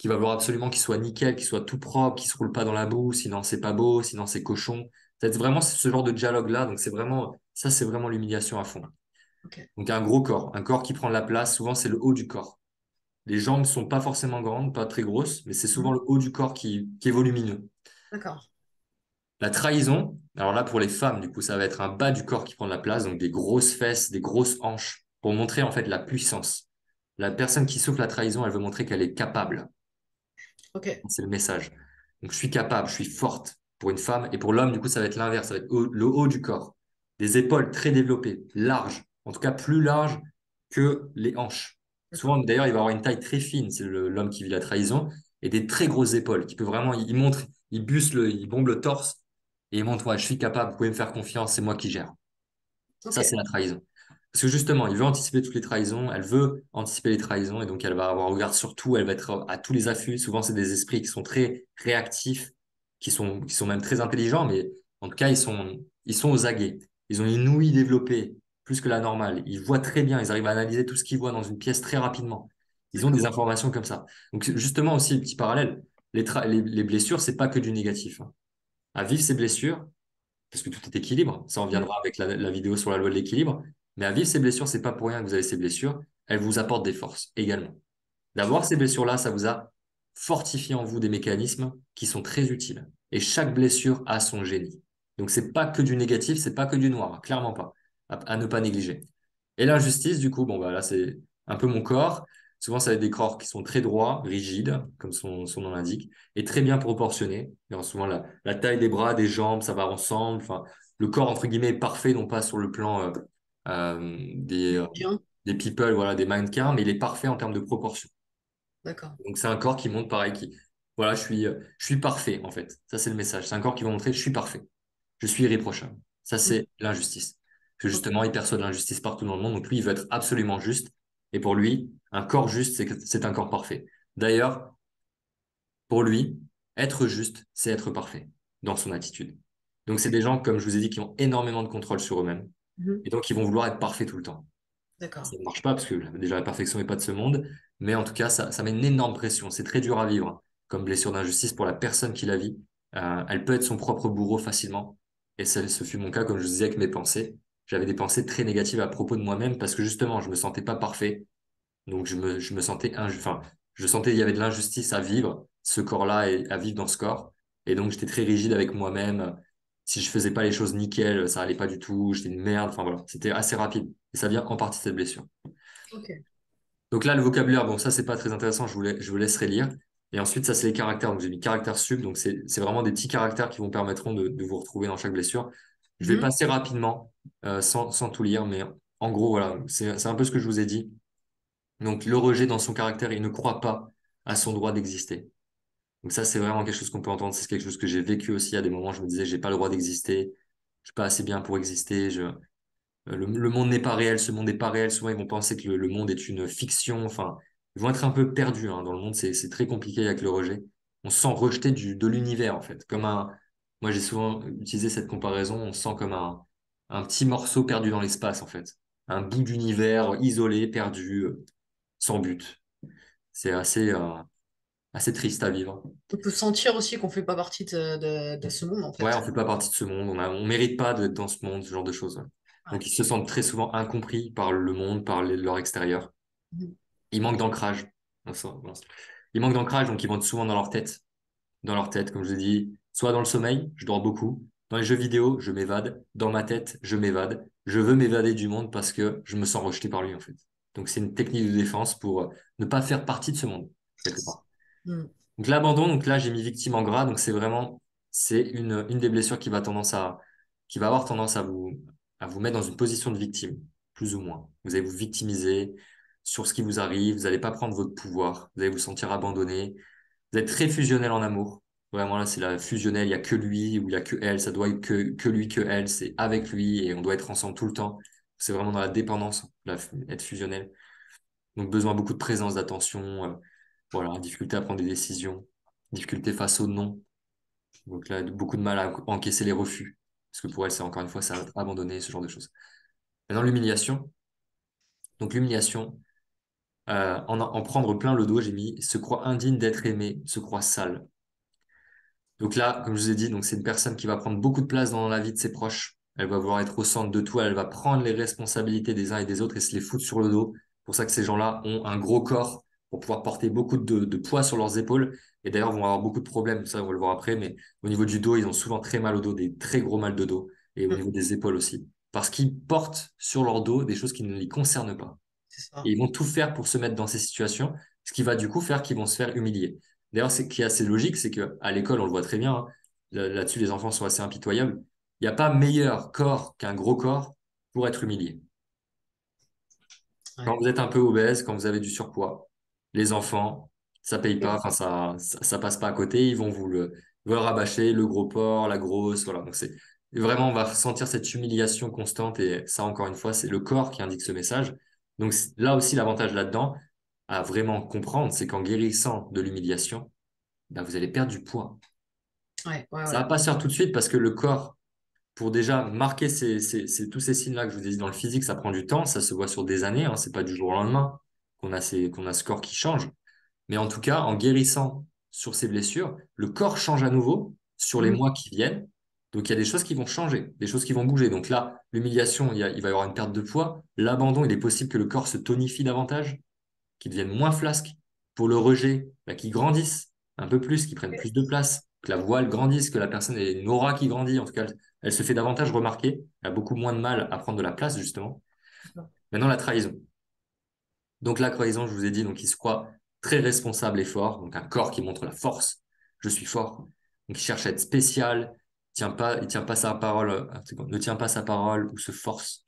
vouloir absolument qu'il soit nickel, qu'il soit tout propre, qu'il se roule pas dans la boue, sinon c'est pas beau, sinon c'est cochon. C'est vraiment ce genre de dialogue-là. Donc c'est vraiment l'humiliation à fond. ok. Donc un corps qui prend de la place, souvent c'est le haut du corps. Les jambes ne sont pas forcément grandes, pas très grosses, mais c'est souvent Mhm, le haut du corps qui est volumineux. d'accord. La trahison, alors là pour les femmes, du coup, ça va être un bas du corps qui prend de la place, donc des grosses fesses, des grosses hanches, pour montrer en fait la puissance. La personne qui souffre la trahison, elle veut montrer qu'elle est capable. Ok, C'est le message. Donc, je suis capable, je suis forte pour une femme. Et pour l'homme, du coup, ça va être l'inverse. Ça va être le haut du corps. Des épaules très développées, larges. En tout cas, plus larges que les hanches. Souvent, d'accord. d'ailleurs, il va avoir une taille très fine. C'est l'homme qui vit la trahison. Et des très grosses épaules qui peut vraiment, il montre, il buste il bombe le torse. Et il montre, ouais, je suis capable, vous pouvez me faire confiance, c'est moi qui gère. Ok, Ça, c'est la trahison. Parce que justement, il veut anticiper toutes les trahisons, elle veut anticiper les trahisons, et donc elle va avoir un regard sur tout, elle va être à tous les affûts. Souvent, c'est des esprits qui sont très réactifs, qui sont même très intelligents, mais en tout cas, ils sont aux aguets. Ils ont une ouïe développée plus que la normale. Ils voient très bien, ils arrivent à analyser tout ce qu'ils voient dans une pièce très rapidement. Ils ont D'accord. des informations comme ça. Donc justement aussi, petit parallèle, les blessures, c'est pas que du négatif, hein. À vivre ces blessures, parce que tout est équilibre, ça en Mm. viendra avec la vidéo sur la loi de l'équilibre, mais à vivre ces blessures, c'est pas pour rien que vous avez ces blessures, elles vous apportent des forces également. D'avoir ces blessures-là, ça vous a fortifié en vous des mécanismes qui sont très utiles. Et chaque blessure a son génie. Donc c'est pas que du négatif, c'est pas que du noir, clairement pas, à ne pas négliger. Et l'injustice, du coup, bon bah là c'est un peu mon corps. Souvent ça va être des corps qui sont très droits, rigides, comme son nom l'indique, et très bien proportionnés. Alors, souvent la taille des bras, des jambes, ça va ensemble. Enfin, le corps entre guillemets est parfait, non pas sur le plan euh, des euh, Bien. des people, voilà, des mannequins, mais il est parfait en termes de proportion. D'accord. Donc c'est un corps qui montre pareil, voilà, je suis parfait en fait. Ça c'est le message. C'est un corps qui va montrer je suis parfait, je suis irréprochable. Ça Mm. c'est l'injustice. Parce que Ok. justement, il perçoit de l'injustice partout dans le monde, donc lui il veut être absolument juste. Et pour lui, un corps juste, c'est un corps parfait. D'ailleurs, pour lui, être juste, c'est être parfait dans son attitude. Donc c'est Ok. des gens, comme je vous ai dit, qui ont énormément de contrôle sur eux-mêmes. Mhm. Et donc ils vont vouloir être parfaits tout le temps. D'accord. Ça ne marche pas parce que déjà la perfection n'est pas de ce monde, mais en tout cas, ça met une énorme pression. C'est très dur à vivre comme blessure d'injustice pour la personne qui la vit. Elle peut être son propre bourreau facilement. Et ça, ce fut mon cas, comme je vous disais, avec mes pensées. J'avais des pensées très négatives à propos de moi-même parce que justement, je me sentais pas parfait. Donc, je me sentais enfin, je sentais qu'il y avait de l'injustice à vivre, ce corps-là et à vivre dans ce corps. Et donc, j'étais très rigide avec moi-même. Si je faisais pas les choses nickel, ça allait pas du tout. J'étais une merde. Enfin, voilà. C'était assez rapide. Et ça vient en partie de cette blessure. Ok. Donc là, le vocabulaire, bon, ça, c'est pas très intéressant, je vous laisserai lire. Et ensuite, ça, c'est les caractères. Donc, j'ai mis caractères sub. Donc, c'est vraiment des petits caractères qui vous permettront de vous retrouver dans chaque blessure. Je vais Mhm. passer rapidement, sans tout lire, mais en gros, voilà, c'est un peu ce que je vous ai dit. Donc, le rejet dans son caractère, il ne croit pas à son droit d'exister. Donc, ça, c'est vraiment quelque chose qu'on peut entendre. C'est quelque chose que j'ai vécu aussi. À des moments, je me disais, j'ai pas le droit d'exister. Je suis pas assez bien pour exister. Le monde n'est pas réel, ce monde n'est pas réel. Souvent, ils vont penser que le monde est une fiction. Enfin, ils vont être un peu perdus, hein. Dans le monde, c'est très compliqué avec le rejet. On se sent rejeté de l'univers, en fait. Moi, j'ai souvent utilisé cette comparaison. On se sent comme un petit morceau perdu dans l'espace, en fait. Un bout d'univers isolé, perdu, sans but. C'est assez triste à vivre. On peut sentir aussi qu'on fait pas partie de ce monde, en Ouais, on fait. fait pas partie de ce monde. On mérite pas d'être dans ce monde, ce genre de choses, ouais. Ouais. Donc, ils se sentent très souvent incompris par le monde, par leur extérieur. Mhm. Ils manquent d'ancrage. Mince. Ils manquent d'ancrage, donc ils vont être souvent dans leur tête. Dans leur tête, comme je l'ai dit, soit dans le sommeil, je dors beaucoup. Dans les jeux vidéo, je m'évade. Dans ma tête, je m'évade. Je veux m'évader du monde parce que je me sens rejeté par lui, en fait. Donc c'est une technique de défense pour ne pas faire partie de ce monde, quelque part. Mhm. Donc l'abandon, donc là j'ai mis victime en gras, donc c'est une des blessures qui va avoir tendance à vous mettre dans une position de victime, plus ou moins. Vous allez vous victimiser sur ce qui vous arrive, vous n'allez pas prendre votre pouvoir, vous allez vous sentir abandonné, vous êtes très fusionnel en amour. Vraiment là c'est la fusionnelle, il y a que lui ou il y a que elle, ça doit être que lui, que elle, c'est avec lui et on doit être ensemble tout le temps. C'est vraiment dans la dépendance, être fusionnel. Donc besoin beaucoup de présence, d'attention. Voilà, difficulté à prendre des décisions, difficulté face au non. Donc là, beaucoup de mal à encaisser les refus. Parce que pour elle, c'est encore une fois, ça va être abandonné, ce genre de choses. Maintenant, l'humiliation. Donc l'humiliation, en prendre plein le dos, j'ai mis se croit indigne d'être aimé, se croit sale. Donc là, comme je vous ai dit, donc c'est une personne qui va prendre beaucoup de place dans la vie de ses proches. Elle va vouloir être au centre de tout, elle va prendre les responsabilités des uns et des autres et se les foutre sur le dos. C'est pour ça que ces gens-là ont un gros corps pour pouvoir porter beaucoup de poids sur leurs épaules. Et d'ailleurs, vont avoir beaucoup de problèmes, ça on va le voir après, mais au niveau du dos, ils ont souvent très mal au dos, des très gros mal de dos, et au Mhm. niveau des épaules aussi. Parce qu'ils portent sur leur dos des choses qui ne les concernent pas. C'est ça. Et ils vont tout faire pour se mettre dans ces situations, ce qui va du coup faire qu'ils vont se faire humilier. D'ailleurs, ce qui est assez logique, c'est que à l'école, on le voit très bien, hein, là-dessus, les enfants sont assez impitoyables. Il n'y a pas meilleur corps qu'un gros corps pour être humilié. Quand Ouais. vous êtes un peu obèse, quand vous avez du surpoids, les enfants, ça paye pas, enfin ça passe pas à côté, ils vont vous le rabâcher, le gros porc, la grosse, voilà. Donc c'est vraiment, on va sentir cette humiliation constante et ça, encore une fois, c'est le corps qui indique ce message. Donc là aussi, l'avantage là-dedans, à vraiment comprendre, c'est qu'en guérissant de l'humiliation, ben, vous allez perdre du poids. Ouais, ouais, Ça va ouais. pas se faire tout de suite parce que le corps pour déjà marquer tous ces signes-là que je vous ai dit dans le physique, ça prend du temps, ça se voit sur des années, hein, c'est pas du jour au lendemain qu'on a ce corps qui change. Mais en tout cas, en guérissant sur ces blessures, le corps change à nouveau sur les Mm. mois qui viennent. Donc il y a des choses qui vont changer, des choses qui vont bouger. Donc là, l'humiliation, il va y avoir une perte de poids. L'abandon, il est possible que le corps se tonifie davantage, qu'il devienne moins flasque. Pour le rejet, bah, qu'il grandisse un peu plus, qu'il prenne plus de place, que la voile grandisse, que la personne ait une aura qui grandit. En tout cas, elle se fait davantage remarquer. Elle a beaucoup moins de mal à prendre de la place, justement. Maintenant, la trahison. Donc la trahison, je vous ai dit, donc il se croit très responsable et fort, donc un corps qui montre la force. Je suis fort. Donc il cherche à être spécial, il tient pas sa parole, ne tient pas sa parole ou se force.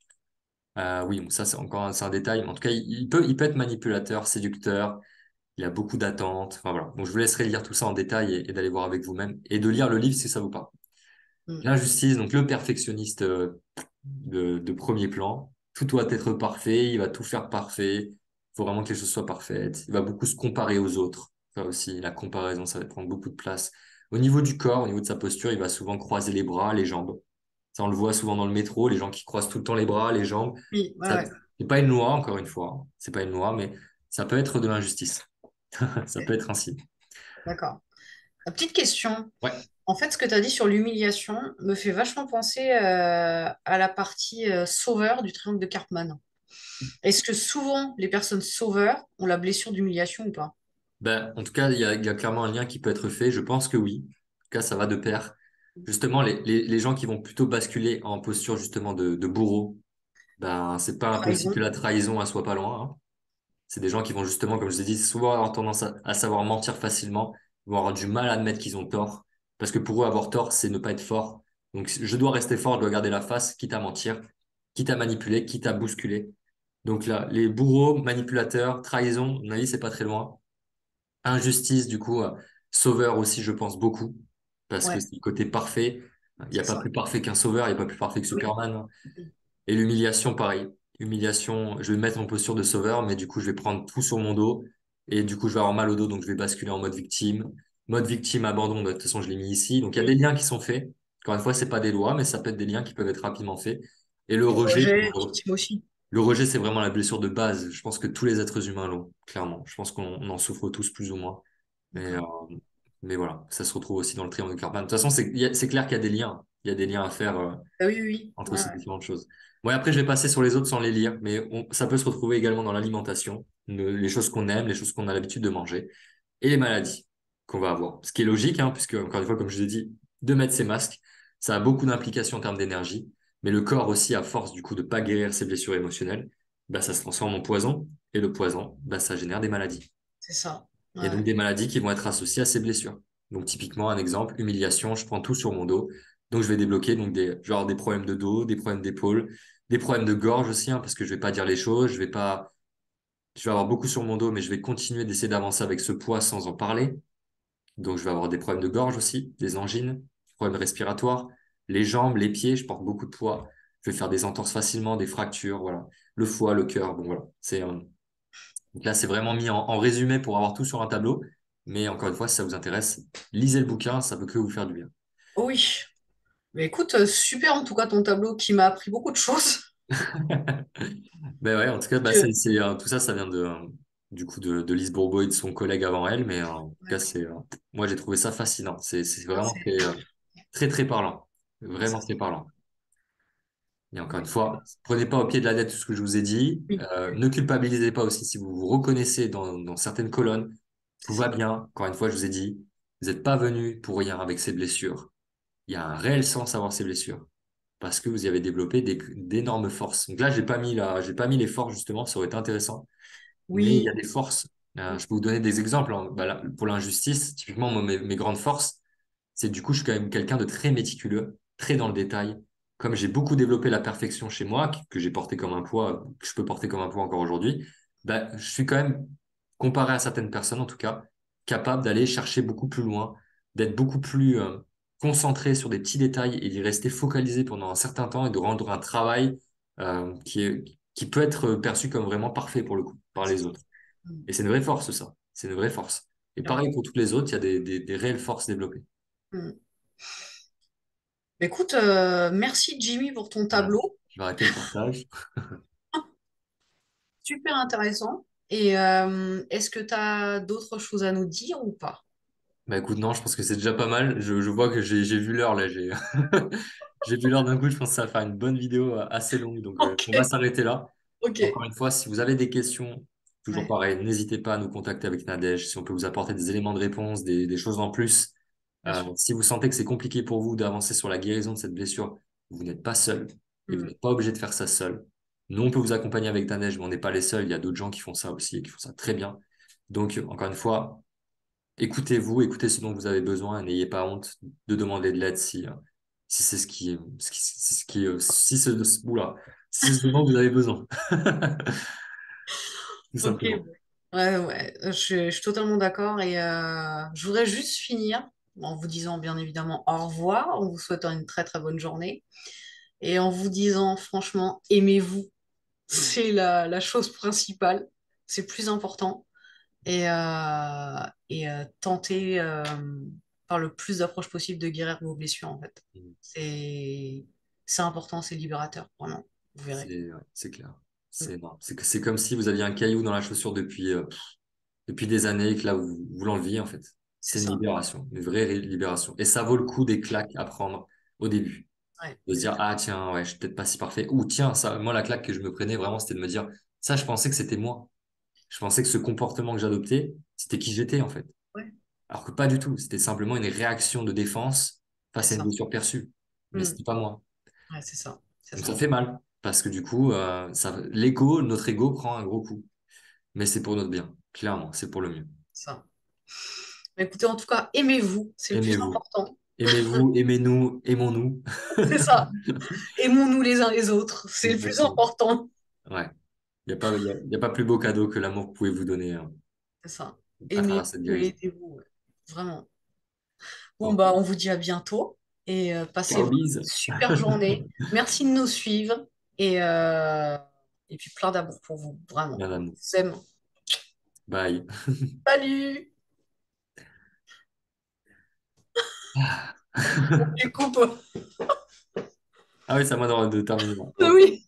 Oui, donc ça c'est encore c'est un détail, mais en tout cas il peut être manipulateur, séducteur. Il a beaucoup d'attentes. Enfin voilà. Donc je vous laisserai lire tout ça en détail et d'aller voir avec vous-même et de lire le livre si ça vous parle. Mm. L'injustice, donc le perfectionniste de premier plan. Tout doit être parfait, il va tout faire parfait. Il faut vraiment que les choses soient parfaites. Il va beaucoup se comparer aux autres. Ça aussi, la comparaison, ça va prendre beaucoup de place. Au niveau du corps, au niveau de sa posture, il va souvent croiser les bras, les jambes. Ça, on le voit souvent dans le métro, les gens qui croisent tout le temps les bras, les jambes. Oui, ouais, Ça, ouais, c'est pas une loi, encore une fois. C'est pas une loi, mais ça peut être de l'injustice. Ça peut être ainsi. d'accord. La petite question. Ouais. En fait, ce que tu as dit sur l'humiliation me fait vachement penser à la partie sauveur du triangle de Cartman. Est-ce que souvent les personnes sauveurs ont la blessure d'humiliation ou pas? Ben, en tout cas, il y a clairement un lien qui peut être fait. Je pense que oui. En tout cas, ça va de pair. Justement, les gens qui vont plutôt basculer en posture justement de bourreau, ben, c'est pas impossible que Trahison. la trahison, elle soit pas loin, hein. C'est des gens qui vont justement, comme je vous ai dit, souvent avoir tendance à savoir mentir facilement, vont avoir du mal à admettre qu'ils ont tort. Parce que pour eux, avoir tort, c'est ne pas être fort. Donc, je dois rester fort, je dois garder la face, quitte à mentir, quitte à manipuler, quitte à bousculer. Donc là, les bourreaux, manipulateurs, trahison, à mon avis, c'est pas très loin. Injustice, du coup, sauveur aussi, je pense beaucoup, parce que Ouais, c'est le côté parfait. Il n'y a c'est pas ça. plus parfait qu'un sauveur, il n'y a pas plus parfait que Oui. Superman. Et l'humiliation, pareil. Humiliation, je vais me mettre en posture de sauveur, mais du coup, je vais prendre tout sur mon dos. Et du coup, je vais avoir mal au dos, donc je vais basculer en mode victime. Mode victime, abandon, de toute façon, je l'ai mis ici. Donc, il y a des Mm. liens qui sont faits. Encore une fois, c'est pas des lois, mais ça peut être des liens qui peuvent être rapidement faits. Et le Et le rejet, rejet, victime aussi. le rejet, c'est vraiment la blessure de base. Je pense que tous les êtres humains l'ont, clairement. Je pense qu'on en souffre tous plus ou moins. Mais, D'accord. mais voilà, ça se retrouve aussi dans le triangle de Karpman. De toute façon, c'est clair qu'il y a des liens. Il y a des liens à faire Ah oui, oui, oui. entre Ouais, ces ouais. différentes choses. Bon, et après, je vais passer sur les autres sans les lire, mais ça peut se retrouver également dans l'alimentation, les choses qu'on aime, les choses qu'on a l'habitude de manger, et les maladies qu'on va avoir. Ce qui est logique, hein, puisque, encore une fois, comme je l'ai dit, de mettre ces masques, ça a beaucoup d'implications en termes d'énergie, mais le corps aussi, à force du coup de pas guérir ses blessures émotionnelles, bah, ça se transforme en poison, et le poison, bah, ça génère des maladies. C'est ça. Et donc Ouais. des maladies qui vont être associées à ces blessures. Donc typiquement un exemple, humiliation, je prends tout sur mon dos. Donc je vais débloquer donc genre des problèmes de dos, des problèmes d'épaule, des problèmes de gorge aussi, hein, parce que je vais pas dire les choses, je vais avoir beaucoup sur mon dos, mais je vais continuer d'essayer d'avancer avec ce poids sans en parler. Donc je vais avoir des problèmes de gorge aussi, des angines, des problèmes respiratoires, les jambes, les pieds, je porte beaucoup de poids. Je vais faire des entorses facilement, des fractures, voilà. Le foie, le cœur, bon voilà. Donc là, c'est vraiment mis en résumé pour avoir tout sur un tableau. Mais encore une fois, si ça vous intéresse, lisez le bouquin, ça peut que vous faire du bien. Oh oui. Mais écoute, super en tout cas ton tableau qui m'a appris beaucoup de choses. Ben ouais, en tout cas, bah, Que- tout ça, ça vient du coup de Lise Bourbeau et de son collègue avant elle. Mais en tout cas, Ouais. moi, j'ai trouvé ça fascinant. C'est Ah, vraiment très, très parlant. ça, Vraiment très parlant. Et encore une ouais. fois, prenez pas au pied de la lettre tout ce que je vous ai dit. Oui, Ne culpabilisez pas aussi si vous vous reconnaissez dans certaines colonnes. c'est Tout va ça. bien. Encore une fois, je vous ai dit, vous n'êtes pas venu pour rien avec ces blessures. Il y a un réel sens à avoir ces blessures parce que vous y avez développé d'énormes forces. Donc là, j'ai pas mis les forces justement, ça aurait été intéressant, mais il y a Oui. des forces. Je peux vous donner des exemples, hein. Bah là, pour l'injustice, typiquement, moi, mes grandes forces, c'est du coup, je suis quand même quelqu'un de très méticuleux, très dans le détail. Comme j'ai beaucoup développé la perfection chez moi, que j'ai porté comme un poids, que je peux porter comme un poids encore aujourd'hui, bah, je suis quand même, comparé à certaines personnes en tout cas, capable d'aller chercher beaucoup plus loin, d'être beaucoup plus concentré sur des petits détails et d'y rester focalisé pendant un certain temps et de rendre un travail qui peut être perçu comme vraiment parfait pour le coup, par C'est les ça. autres. Et c'est une vraie force, ça. C'est une vraie force. Et pareil Clairement. pour toutes les autres, il y a des réelles forces développées. Mm. Écoute, merci Jimmy pour ton Voilà. tableau. Je vais arrêter le partage. Super intéressant. Et est-ce que tu as d'autres choses à nous dire ou pas? Bah écoute, non, je pense que c'est déjà pas mal. Je vois que j'ai vu l'heure là. J'ai j'ai vu l'heure d'un coup. Je pense que ça va faire une bonne vidéo assez longue. Donc Ok, on va s'arrêter là. ok. Encore une fois, si vous avez des questions, toujours Ouais, pareil, n'hésitez pas à nous contacter avec Nadège. Si on peut vous apporter des éléments de réponse, des choses en plus. bien sûr. Si vous sentez que c'est compliqué pour vous d'avancer sur la guérison de cette blessure, vous n'êtes pas seul et vous Mm, n'êtes pas obligé de faire ça seul. Nous, on peut vous accompagner avec Nadège, mais on n'est pas les seuls. Il y a d'autres gens qui font ça aussi et qui font ça très bien. Donc, encore une fois, écoutez-vous, écoutez ce dont vous avez besoin et n'ayez pas honte de demander de l'aide si c'est oula, si c'est ce dont vous avez besoin. Tout ok. simplement. Ouais, ouais, je suis totalement d'accord. Et je voudrais juste finir en vous disant bien évidemment au revoir, en vous souhaitant une très très bonne journée et en vous disant franchement, aimez-vous. C'est la chose principale. C'est plus important. Et tenter par le plus d'approches possible de guérir vos blessures en fait. C'est c'est important, c'est libérateur, vraiment. Vous verrez. Ouais, c'est clair. Mm. C'est énorme. C'est comme si vous aviez un caillou dans la chaussure depuis des années et que là, vous l'enleviez, en fait. C'est C'est une ça. libération, une vraie libération. Et ça vaut le coup des claques à prendre au début. Ouais, De se dire, ah tiens, ouais, je suis peut-être pas si parfait. Ou tiens, ça, moi, la claque que je me prenais vraiment, c'était de me dire, ça, je pensais que c'était moi. Je pensais que ce comportement que j'adoptais, c'était qui j'étais, en fait. ouais, Alors que pas du tout. C'était simplement une réaction de défense c'est face à une ça. blessure perçue. Mais Mm. c'était pas moi. Ouais, c'est ça. C'est Donc ça ça. fait mal. Parce que du coup, l'ego, notre ego prend un gros coup. Mais c'est pour notre bien. Clairement, c'est pour le mieux. C'est ça. Écoutez, en tout cas, aimez-vous, c'est le plus Aimez-vous. important. Aimez-vous, aimez-nous, aimons-nous. C'est ça. Aimons-nous les uns les autres, c'est le plus Exactement. important. Ouais. Y a pas plus beau cadeau que l'amour que vous pouvez vous donner C'est ça. à travers cette Aimez-vous et guérison. aidez-vous. Ouais. Vraiment. Bon, Bon. bah, on vous dit à bientôt et passez Ciao, vraiment bise. une super journée. Merci de nous suivre et puis plein d'amour pour vous, vraiment. Bien d'amour. Je vous aime. Bye. Salut! Tu coupes. Ah oui, c'est à moi de terminer. Ah Ok. oui.